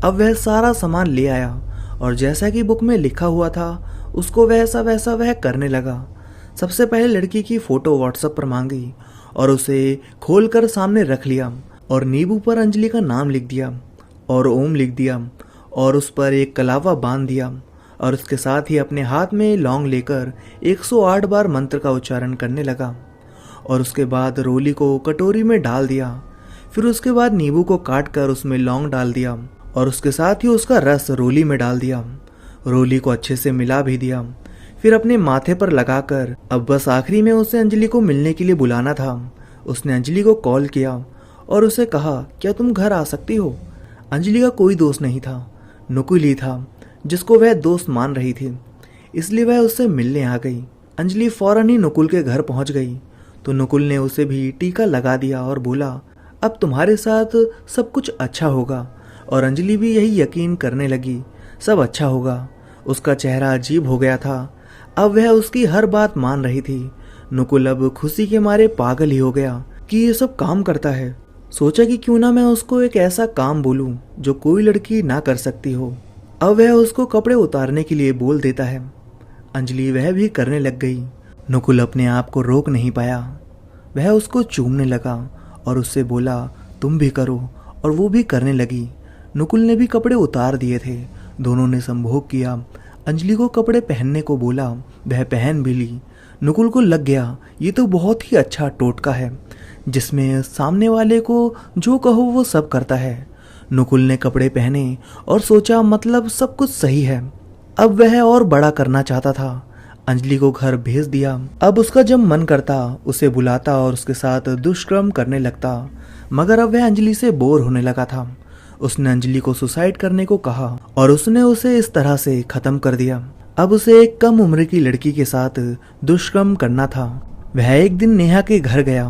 अब वह सारा सामान ले आया और जैसा कि बुक में लिखा हुआ था उसको वैसा वैसा वह करने लगा। सबसे पहले लड़की की फोटो व्हाट्सएप पर मांगी और उसे खोलकर सामने रख लिया और नींबू पर अंजलि का नाम लिख दिया और ओम लिख दिया और उस पर एक कलावा बांध दिया और उसके साथ ही अपने हाथ में लौंग लेकर 108 बार मंत्र का उच्चारण करने लगा और उसके बाद रोली को कटोरी में डाल दिया। फिर उसके बाद नींबू को काट कर उसमें लौंग डाल दिया और उसके साथ ही उसका रस रोली में डाल दिया। रोली को अच्छे से मिला भी दिया। फिर अपने माथे पर लगाकर अब बस आखिरी में उसे अंजलि को मिलने के लिए बुलाना था। उसने अंजलि को कॉल किया और उसे कहा, क्या तुम घर आ सकती हो? अंजलि का कोई दोस्त नहीं था, नकुल ही था जिसको वह दोस्त मान रही थी, इसलिए वह उससे मिलने आ गई। अंजलि फौरन ही नकुल के घर पहुंच गई तो नकुल ने उसे भी टीका लगा दिया और बोला, अब तुम्हारे साथ सब कुछ अच्छा होगा। और अंजलि भी यही यकीन करने लगी, सब अच्छा होगा। उसका चेहरा अजीब हो गया था। अब वह उसकी हर बात मान रही थी। नकुल अब खुशी के मारे पागल ही हो गया कि ये सब काम करता है। सोचा कि क्यों ना मैं उसको एक ऐसा काम बोलूं जो कोई लड़की ना कर सकती हो। अब वह उसको कपड़े उतारने के लिए बोल देता है। अंजलि वह भी करने लग गई। नकुल अपने आप को रोक नहीं पाया। वह उसको चूमने लगा और उससे बोला, तुम भी करो, और वो भी करने लगी। नकुल ने भी कपड़े उतार दिए थे। दोनों ने संभोग किया। अंजलि को कपड़े पहनने को बोला, वह पहन भी ली। नकुल को लग गया ये तो बहुत ही अच्छा टोटका है जिसमें सामने वाले को जो कहो वो सब करता है। नकुल ने कपड़े पहने और सोचा मतलब सब कुछ सही है। अब वह और बड़ा करना चाहता था। अंजलि को घर भेज दिया। अब उसका जब मन करता उसे बुलाता और उसके साथ दुष्कर्म करने लगता, मगर अब वह अंजलि से बोर होने लगा था। उसने अंजलि को सुसाइड करने को कहा और उसने उसे इस तरह से खत्म कर दिया। अब उसे एक कम उम्र की लड़की के साथ दुष्कर्म करना था। वह एक दिन नेहा के घर गया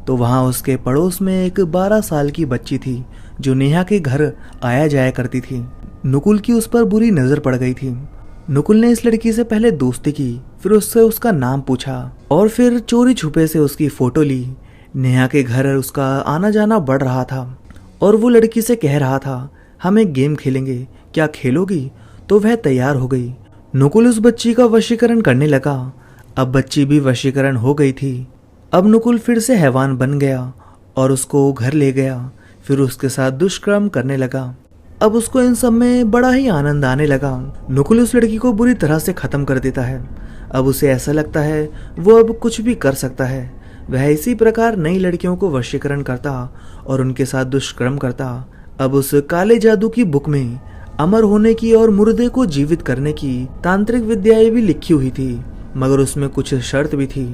तो वहां उसके पड़ोस में एक 12 साल की बच्ची थी जो नेहा के घर आया जाया करती थी। नकुल की उस पर बुरी नजर पड़ गई थी। नकुल ने इस लड़की से पहले दोस्ती की, फिर उससे उसका नाम पूछा और फिर चोरी छुपे से उसकी फोटो ली। नेहा के घर उसका आना जाना बढ़ रहा था और वो लड़की से कह रहा था, हम एक गेम खेलेंगे, क्या खेलोगी? तो वह तैयार हो गई। नकुल उस बच्ची का वशीकरण करने लगा। अब बच्ची भी वशीकरण हो गई थी। अब नकुल फिर से हैवान बन गया और उसको घर ले गया। फिर उसके साथ दुष्कर्म करने लगा। अब उसको इन सब में बड़ा ही आनंद आने लगा। नकुल उस लड़की को बुरी तरह से खत्म कर देता है। अब उसे ऐसा लगता है वो अब कुछ भी कर सकता है। वह इसी प्रकार नई लड़कियों को वशीकरण करता और उनके साथ दुष्कर्म करता। अब उस काले जादू की बुक में अमर होने की और मुर्दे को जीवित करने की तांत्रिक विद्याएं भी लिखी हुई थी, मगर उसमें कुछ शर्त भी थी।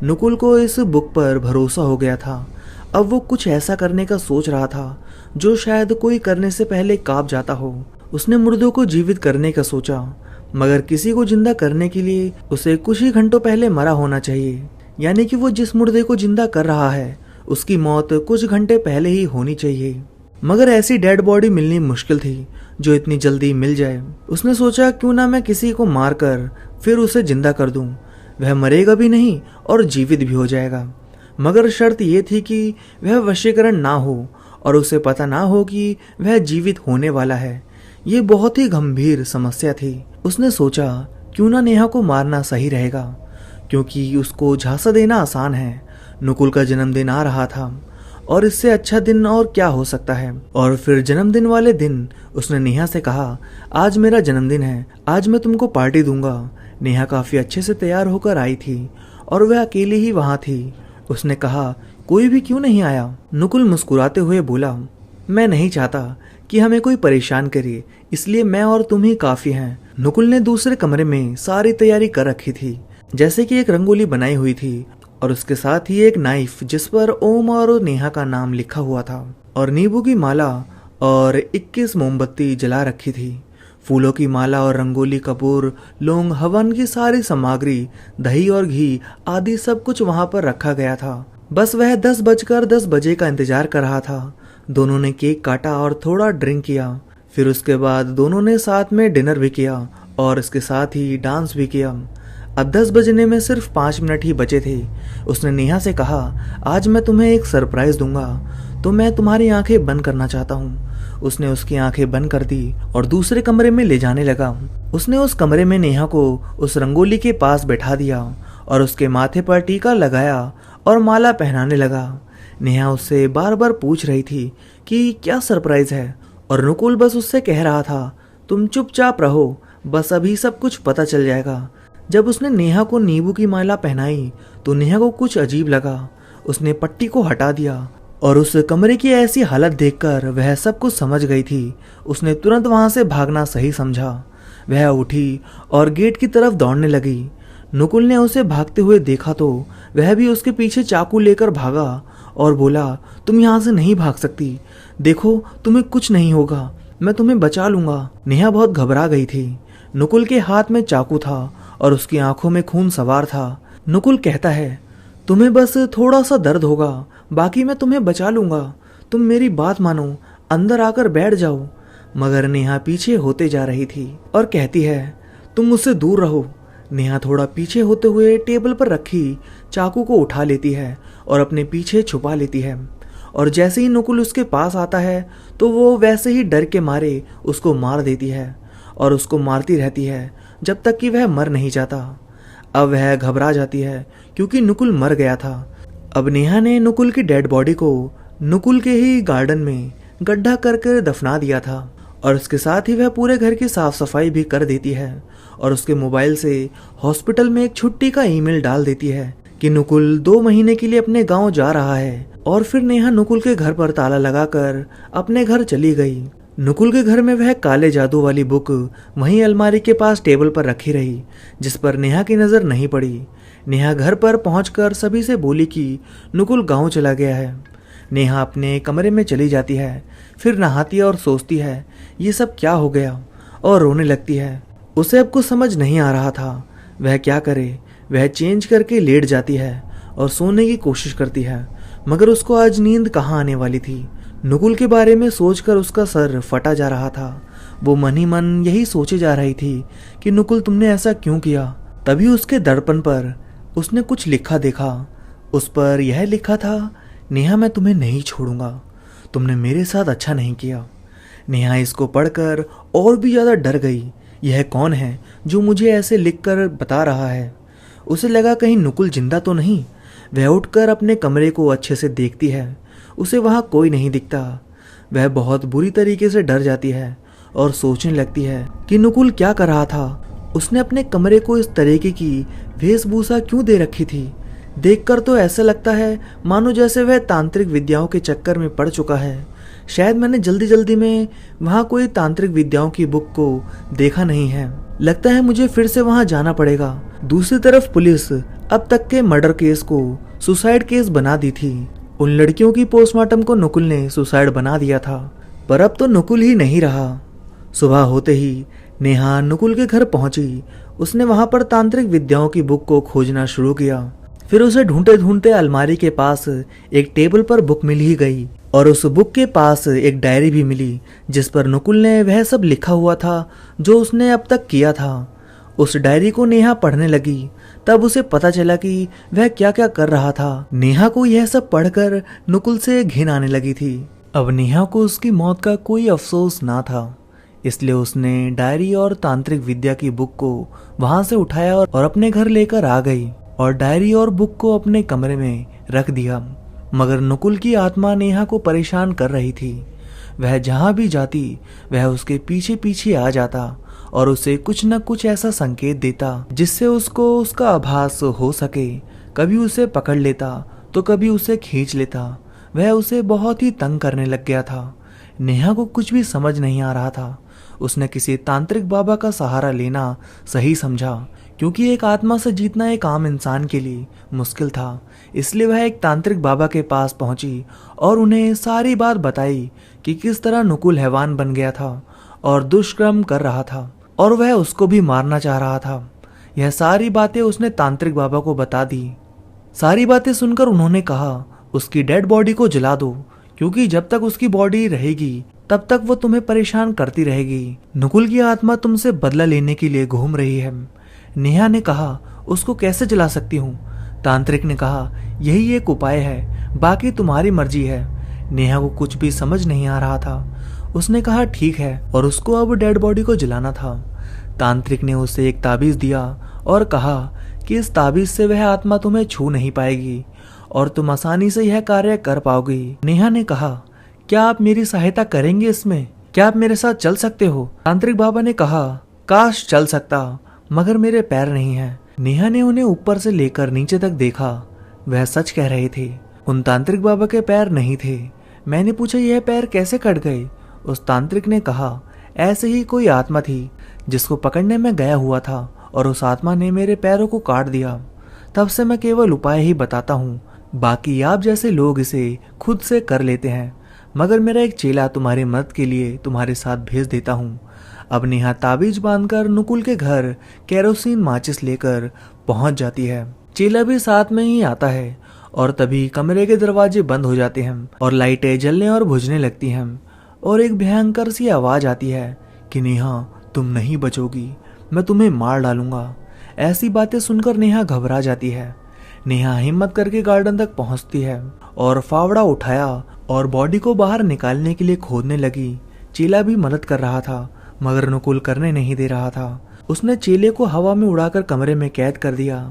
नकुल को इस बुक पर भरोसा हो गया था। अब वो कुछ ऐसा करने का सोच रहा था जो शायद कोई करने से पहले कांप जाता हो। उसने मुर्दों को जीवित करने का सोचा, मगर किसी को जिंदा करने के लिए उसे कुछ ही घंटों पहले मरा होना चाहिए, यानी कि वो जिस मुर्दे को जिंदा कर रहा है उसकी मौत कुछ घंटे पहले ही होनी चाहिए। मगर ऐसी डेड बॉडी मिलनी मुश्किल थी जो इतनी जल्दी मिल जाए। उसने सोचा क्यों ना मैं किसी को मारकर फिर उसे जिंदा कर दूं। वह मरेगा भी नहीं और जीवित भी हो जाएगा, मगर शर्त यह थी कि वह वशीकरण ना हो और उसे पता ना हो कि वह जीवित होने वाला है। ये बहुत ही गंभीर समस्या थी। उसने सोचा क्यों ना नेहा को मारना सही रहेगा, क्योंकि उसको झांसा देना आसान है। नुकुल का जन्मदिन आ रहा था और इससे अच्छा दिन और क्या हो सकता है। और फिर जन्मदिन वाले दिन उसने नेहा से कहा, आज मेरा जन्मदिन है, आज मैं तुमको पार्टी दूंगा। नेहा काफी अच्छे से तैयार होकर आई थी और वह अकेली ही वहां थी। उसने कहा, कोई भी क्यों नहीं आया? नुकुल मुस्कुराते हुए बोला, मैं नहीं चाहता कि हमें कोई परेशान करे, इसलिए मैं और तुम ही काफी हैं। नुकुल ने दूसरे कमरे में सारी तैयारी कर रखी थी, जैसे कि एक रंगोली बनाई हुई थी और उसके साथ ही एक नाइफ जिस पर ओम और नेहा का नाम लिखा हुआ था, और नींबू की माला और 21 मोमबत्ती जला रखी थी। फूलों की माला और रंगोली, कपूर, लौंग, हवन की सारी सामग्री, दही और घी आदि सब कुछ वहां पर रखा गया था। बस वह 10 बजे का इंतजार कर रहा था। दोनों ने केक काटा और थोड़ा ड्रिंक किया। फिर उसके बाद दोनों ने साथ में डिनर भी किया और इसके साथ ही डांस भी किया। अब 10 बजने में सिर्फ 5 मिनट ही बचे थे। उसने नेहा से कहा, आज मैं तुम्हें एक सरप्राइज दूंगा, तो मैं तुम्हारी आंखें बंद करना चाहता हूँ। उसने उसकी आंखें बंद कर दी और दूसरे कमरे में ले जाने लगा। उसने उस कमरे में नेहा को उस रंगोली के पास बैठा दिया और उसके माथे पर टीका लगाया और माला पहनाने लगा। नेहा उससे बार बार पूछ रही थी कि क्या सरप्राइज है, और नुकुल बस उससे कह रहा था, तुम चुपचाप रहो, बस अभी सब कुछ पता चल जाएगा। जब उसने नेहा को नींबू की माला पहनाई तो नेहा को कुछ अजीब लगा। उसने पट्टी को हटा दिया और उस कमरे की ऐसी हालत देखकर वह सब कुछ समझ गई थी। उसने तुरंत वहां से भागना सही समझा। वह उठी और गेट की तरफ दौड़ने लगी। नुकुल ने उसे भागते हुए देखा तो वह भी उसके पीछे चाकू लेकर भागा और बोला, तुम यहाँ से नहीं भाग सकती, देखो तुम्हें कुछ नहीं होगा, मैं तुम्हें बचा लूंगा। नेहा बहुत घबरा गई थी। नुकुल के हाथ में चाकू था और उसकी आंखों में खून सवार था। नुकुल कहता है, तुम्हें बस थोड़ा सा दर्द होगा, बाकी मैं तुम्हें बचा लूंगा, तुम मेरी बात मानो, अंदर आकर बैठ जाओ। मगर नेहा पीछे होते जा रही थी और कहती है, तुम मुझसे दूर रहो। नेहा थोड़ा पीछे होते हुए टेबल पर रखी चाकू को उठा लेती है और अपने पीछे छुपा लेती है, और जैसे ही नुकुल उसके पास आता है तो वो वैसे ही डर के मारे उसको मार देती है और उसको मारती रहती है जब तक कि वह मर नहीं जाता। अब वह घबरा जाती है क्योंकि नुकुल मर गया था। अब नेहा ने नुकुल की डेड बॉडी को नुकुल के ही गार्डन में गड्ढा करके दफना दिया था, और उसके साथ ही वह पूरे घर की साफ सफाई भी कर देती है और उसके मोबाइल से हॉस्पिटल में एक छुट्टी का ईमेल डाल देती है कि नुकुल 2 महीने के लिए अपने गांव जा रहा है। और फिर नेहा नुकुल के घर पर ताला लगाकर अपने घर चली गई। नुकुल के घर में वह काले जादू वाली बुक वहीं अलमारी के पास टेबल पर रखी रही, जिस पर नेहा की नजर नहीं पड़ी। नेहा घर पर पहुंचकर सभी से बोली कि नुकुल गांव चला गया है। नेहा अपने कमरे में चली जाती है, फिर नहाती है और सोचती है ये सब क्या हो गया, और रोने लगती है। उसे अब कुछ समझ नहीं आ रहा था, वह क्या करे। वह चेंज करके लेट जाती है और सोने की कोशिश करती है, मगर उसको आज नींद कहाँ आने वाली थी। नुकुल के बारे में सोचकर उसका सर फटा जा रहा था। वो मन ही मन यही सोचे जा रही थी कि नुकुल तुमने ऐसा क्यों किया। तभी उसके दर्पण पर उसने कुछ लिखा देखा। उस पर यह लिखा था, नेहा मैं तुम्हें नहीं छोड़ूंगा, तुमने मेरे साथ अच्छा नहीं किया। नेहा इसको पढ़कर और भी ज्यादा डर गई। यह कौन है जो मुझे ऐसे लिखकर बता रहा है। उसे लगा कहीं नुकुल जिंदा तो नहीं। वह उठकर अपने कमरे को अच्छे से देखती है, उसे वहां कोई नहीं दिखता। वह बहुत बुरी तरीके से डर जाती है और सोचने लगती है कि नुकुल क्या कर रहा था। उसने अपने कमरे को इस तरीके की वेशभूषा क्यों दे रखी थी। देखकर तो ऐसा लगता है मानो जैसे वह तांत्रिक विद्याओं के चक्कर में पड़ चुका है। शायद मैंने जल्दी जल्दी में वहाँ कोई तांत्रिक विद्याओं की बुक को देखा नहीं है। लगता है मुझे फिर से वहाँ जाना पड़ेगा। दूसरी तरफ पुलिस अब तक के मर्डर केस को सुसाइड केस बना दी थी। उन लड़कियों की पोस्टमार्टम को नुकुल ने सुसाइड बना दिया था, पर अब तो नुकुल ही नहीं रहा। सुबह होते ही नेहा नुकुल के घर पहुंची। उसने वहां पर तांत्रिक विद्याओं की बुक को खोजना शुरू किया। फिर उसे ढूंढते ढूंढते अलमारी के पास एक टेबल पर बुक मिल ही गई, और उस बुक के पास एक डायरी भी मिली जिस पर नुकुल ने वह सब लिखा हुआ था जो उसने अब तक किया था। उस डायरी को नेहा पढ़ने लगी। तब उसे पता चला कि वह क्या क्या कर रहा था। नेहा को यह सब पढ़कर नुकुल से घिन आने लगी थी। अब नेहा को उसकी मौत का कोई अफसोस ना था, इसलिए उसने डायरी और तांत्रिक विद्या की बुक को वहां से उठाया और अपने घर लेकर आ गई। और डायरी और बुक को अपने कमरे में रख दिया। मगर नुकुल की आत्मा नेहा को परेशान कर रही थी। वह जहां भी जाती वह उसके पीछे पीछे आ जाता और उसे कुछ न कुछ ऐसा संकेत देता जिससे उसको उसका आभास हो सके। कभी उसे पकड़ लेता तो कभी उसे खींच लेता। वह उसे बहुत ही तंग करने लग गया था। नेहा को कुछ भी समझ नहीं आ रहा था। उसने किसी तांत्रिक बाबा का सहारा लेना सही समझा, क्योंकि एक आत्मा से जीतना एक आम इंसान के लिए मुश्किल था। इसलिए वह एक तांत्रिक बाबा के पास पहुंची और उन्हें सारी बात बताई कि किस तरह नुकुल हैवान बन गया था और दुष्कर्म कर रहा था और वह उसको भी मारना चाह रहा था। यह सारी बातें उसने तांत्रिक बाबा को बता दी। सारी बातें सुनकर उन्होंने कहा, उसकी डेड बॉडी को जला दो, क्योंकि जब तक उसकी बॉडी रहेगी तब तक वो तुम्हें परेशान करती रहेगी। नुकुल की आत्मा तुमसे बदला लेने के लिए घूम रही है। नेहा ने कहा, उसको कैसे जला सकती हूँ? तांत्रिक ने कहा, यही एक उपाय है, बाकी तुम्हारी मर्जी है। नेहा को कुछ भी समझ नहीं आ रहा था। उसने कहा ठीक है, और उसको अब डेड बॉडी को जलाना था। तांत्रिक ने उसे एक ताबीज दिया और कहा कि इस ताबीज से वह आत्मा तुम्हें छू नहीं पाएगी और तुम आसानी से यह कार्य कर पाओगी। नेहा ने कहा, क्या आप मेरी सहायता करेंगे इसमें? क्या आप मेरे साथ चल सकते हो? तांत्रिक बाबा ने कहा, काश चल सकता, मगर मेरे पैर नहीं हैं। नेहा ने उन्हें ऊपर से लेकर नीचे तक देखा। वह सच कह रहे थे, उन तांत्रिक बाबा के पैर नहीं थे। मैंने पूछा, यह पैर कैसे कट गए? उस तांत्रिक ने कहा, ऐसे ही कोई आत्मा थी जिसको पकड़ने में गया हुआ था और उस आत्मा ने मेरे पैरों को काट दिया। तब से मैं केवल उपाय ही बताता हूँ, बाकी आप जैसे लोग इसे खुद से कर लेते हैं। मगर मेरा एक चेला तुम्हारी मदद के लिए तुम्हारे साथ भेज देता हूँ। अब नेहा ताबीज बांधकर नुकुल के घर केरोसिन माचिस लेकर पहुंच जाती है। चेला भी साथ में ही आता है और तभी कमरे के दरवाजे बंद हो जाते हैं और लाइटें जलने और बुझने लगती हैं और एक भयंकर सी आवाज आती है कि नेहा तुम नहीं बचोगी, मैं तुम्हें मार डालूंगा। ऐसी बातें सुनकर नेहा घबरा जाती है। नेहा हिम्मत करके गार्डन तक पहुंचती है और फावड़ा उठाया और बॉडी को बाहर निकालने के लिए खोदने लगी। चेला भी मदद कर रहा था, मगर नुकुल करने नहीं दे रहा था। उसने चेले को हवा में उड़ाकर कमरे में कैद कर दिया।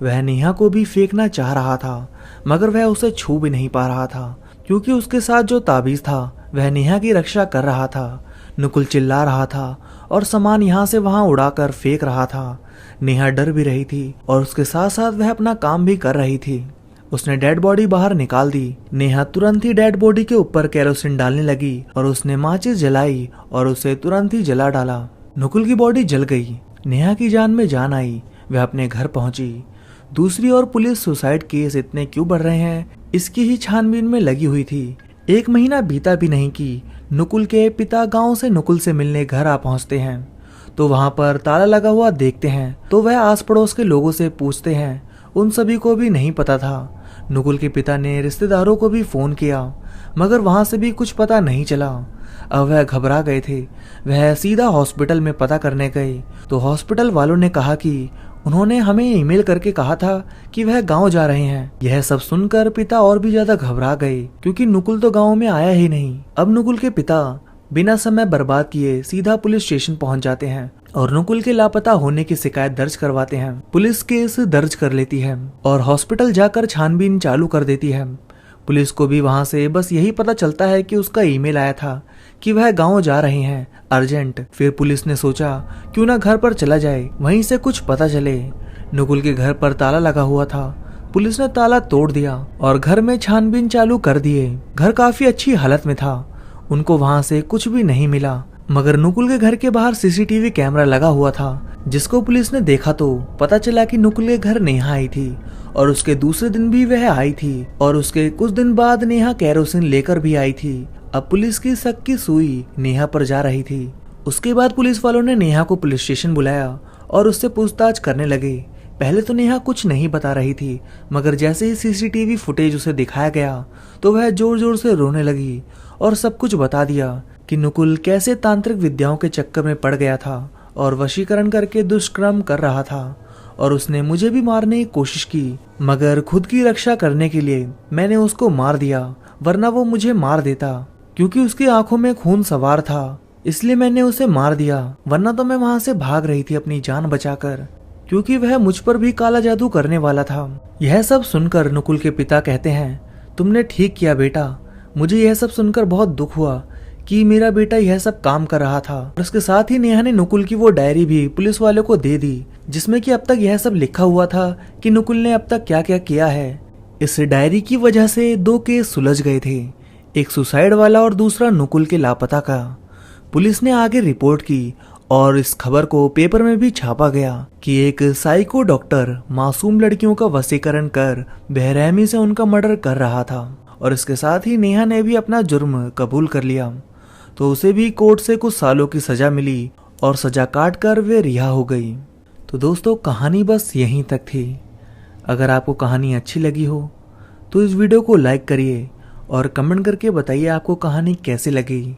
वह नेहा को भी फेंकना चाह रहा था, मगर वह उसे छू भी नहीं पा रहा था, क्योंकि उसके साथ जो ताबीज था वह नेहा की रक्षा कर रहा था। नुकुल चिल्ला रहा था और सामान यहाँ से वहां उड़ाकर फेंक रहा था। नेहा डर भी रही थी और उसके साथ साथ वह अपना काम भी कर रही थी। उसने डेड बॉडी बाहर निकाल दी। नेहा तुरंत ही डेड बॉडी के ऊपर केरोसिन डालने लगी और उसने माचिस जलाई और उसे तुरंत ही जला डाला। नुकुल की बॉडी जल गई। नेहा की जान में जान आई। वह अपने घर पहुंची। दूसरी ओर पुलिस सुसाइड केस इतने क्यों बढ़ रहे हैं, इसकी ही छानबीन में लगी हुई थी। 1 महीना बीता भी नहीं कि नुकुल के पिता गांव से नुकुल से मिलने घर आ पहुंचते हैं, तो वहां पर ताला लगा हुआ देखते हैं। तो वह आस पड़ोस के लोगों से पूछते हैं। उन सभी को भी नहीं पता था। नुकुल के पिता ने रिश्तेदारों को भी फोन किया, मगर वहां से भी कुछ पता नहीं चला। अब वह घबरा गए थे। वह सीधा हॉस्पिटल में पता करने गए, तो हॉस्पिटल वालों ने कहा कि उन्होंने हमें ईमेल करके कहा था कि वह गांव जा रहे हैं। यह सब सुनकर पिता और भी ज्यादा घबरा गए, क्योंकि नुकुल तो गांव में आया ही नहीं। अब नुकुल के पिता बिना समय बर्बाद किए सीधा पुलिस स्टेशन पहुंच जाते हैं और नुकुल के लापता होने की शिकायत दर्ज करवाते हैं। पुलिस केस दर्ज कर लेती है और हॉस्पिटल जाकर छानबीन चालू कर देती है। पुलिस को भी वहां से बस यही पता चलता है कि उसका ईमेल आया था कि वह गांव जा रहे हैं अर्जेंट। फिर पुलिस ने सोचा क्यों ना घर पर चला जाए, वहीं से कुछ पता चले। नुकुल के घर पर ताला लगा हुआ था। पुलिस ने ताला तोड़ दिया और घर में छानबीन चालू कर दिए। घर काफी अच्छी हालत में था। उनको वहां से कुछ भी नहीं मिला, मगर नुकुल के घर के बाहर सीसीटीवी कैमरा लगा हुआ था, जिसको पुलिस ने देखा तो पता चला कि नुकुल के घर नेहा आई थी और उसके दूसरे दिन भी वह आई थी और उसके कुछ दिन बाद नेहा केरोसिन लेकर भी आई थी। अब पुलिस की शक की सुई नेहा पर जा रही थी। उसके बाद पुलिस वालों ने नेहा को पुलिस स्टेशन बुलाया और उससे पूछताछ करने लगे। पहले तो नेहा कुछ नहीं बता रही थी, मगर जैसे ही सीसीटीवी फुटेज उसे दिखाया गया तो वह जोर जोर से रोने लगी और सब कुछ बता दिया कि नुकुल कैसे तांत्रिक विद्याओं के चक्कर में पड़ गया था और वशीकरण करके दुष्कर्म कर रहा था और उसने मुझे भी मारने की कोशिश की, मगर खुद की रक्षा करने के लिए मैंने उसको मार दिया, वरना वो मुझे मार देता। क्योंकि उसकी आंखों में खून सवार था, इसलिए मैंने उसे मार दिया, वरना तो मैं वहां से भाग रही थी अपनी जान बचाकर। क्योंकि वह मुझ पर भी काला जादू करने वाला था। यह सब सुनकर नुकुल के पिता कहते हैं, तुमने ठीक किया बेटा। मुझे यह सब सुनकर बहुत दुख हुआ कि मेरा बेटा यह सब काम कर रहा था। और उसके साथ ही नेहा ने नुकुल की वो डायरी भी पुलिस वाले को दे दी, जिसमें कि अब तक यह सब लिखा हुआ था कि नुकुल ने अब तक क्या क्या किया है। इस डायरी की वजह से 2 केस सुलझ गए थे, एक सुसाइड वाला और दूसरा नुकुल के लापता का। पुलिस ने आगे रिपोर्ट की और इस खबर को पेपर में भी छापा गया कि एक साइको डॉक्टर मासूम लड़कियों का वशीकरण कर बेरहमी से उनका मर्डर कर रहा था। और इसके साथ ही नेहा ने भी अपना जुर्म कबूल कर लिया, तो उसे भी कोर्ट से कुछ सालों की सजा मिली और सजा काट कर वे रिहा हो गई। तो दोस्तों, कहानी बस यहीं तक थी। अगर आपको कहानी अच्छी लगी हो तो इस वीडियो को लाइक करिए और कमेंट करके बताइए आपको कहानी कैसी लगी।